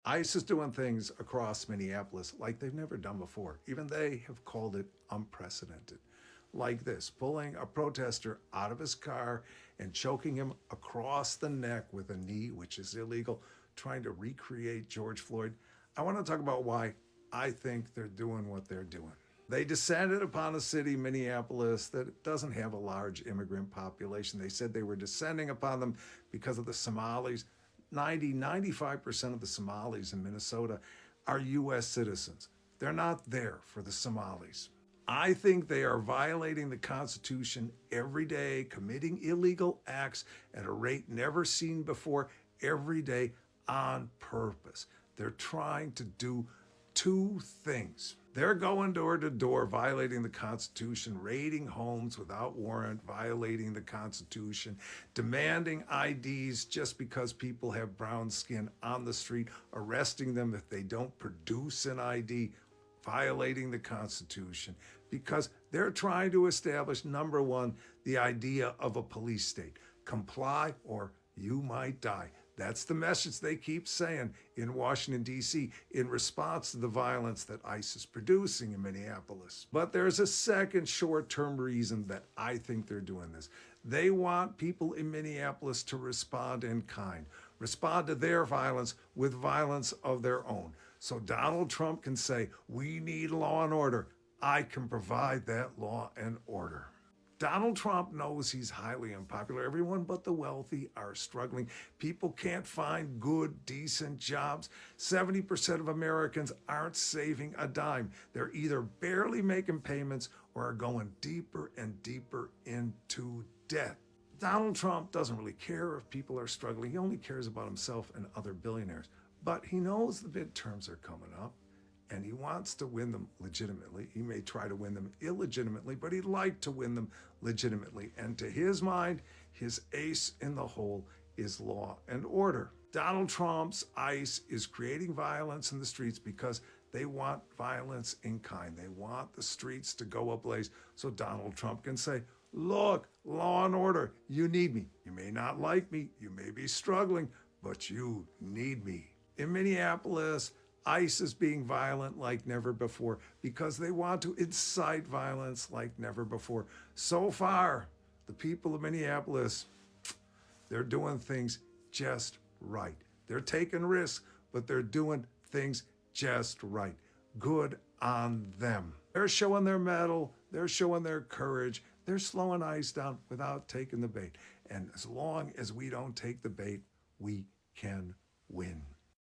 ICE is doing things across Minneapolis like they've never done before. Even they have called it unprecedented. Like this, pulling a protester out of his car and choking him across the neck with a knee, which is illegal, trying to recreate George Floyd. I want to talk about why I think they're doing what they're doing. They descended upon a city, Minneapolis, that doesn't have a large immigrant population. They said they were descending upon them because of the Somalis. 95% of the Somalis in Minnesota are U.S. citizens. They're not there for the Somalis. I think they are violating the Constitution every day, committing illegal acts at a rate never seen before, every day on purpose. They're trying to do two things. They're going door to door, violating the Constitution, raiding homes without warrant, violating the Constitution, demanding IDs just because people have brown skin on the street, arresting them if they don't produce an ID, violating the Constitution, because they're trying to establish, number one, the idea of a police state. Comply or you might die. That's the message they keep saying in Washington, D.C. in response to the violence that ICE is producing in Minneapolis. But there's a second short-term reason that I think they're doing this. They want people in Minneapolis to respond in kind, respond to their violence with violence of their own. So Donald Trump can say, we need law and order. I can provide that law and order. Donald Trump knows he's highly unpopular. Everyone but the wealthy are struggling. People can't find good, decent jobs. 70% of Americans aren't saving a dime. They're either barely making payments or are going deeper and deeper into debt. Donald Trump doesn't really care if people are struggling. He only cares about himself and other billionaires. But he knows the midterms are coming up, and he wants to win them legitimately. He may try to win them illegitimately, but he'd like to win them legitimately. And to his mind, his ace in the hole is law and order. Donald Trump's ICE is creating violence in the streets because they want violence in kind. They want the streets to go ablaze so Donald Trump can say, look, law and order, you need me. You may not like me, you may be struggling, but you need me. In Minneapolis, ICE is being violent like never before because they want to incite violence like never before. So far, the people of Minneapolis, they're doing things just right. They're taking risks, but they're doing things just right. Good on them. They're showing their mettle. They're showing their courage. They're slowing ICE down without taking the bait. And as long as we don't take the bait, we can win.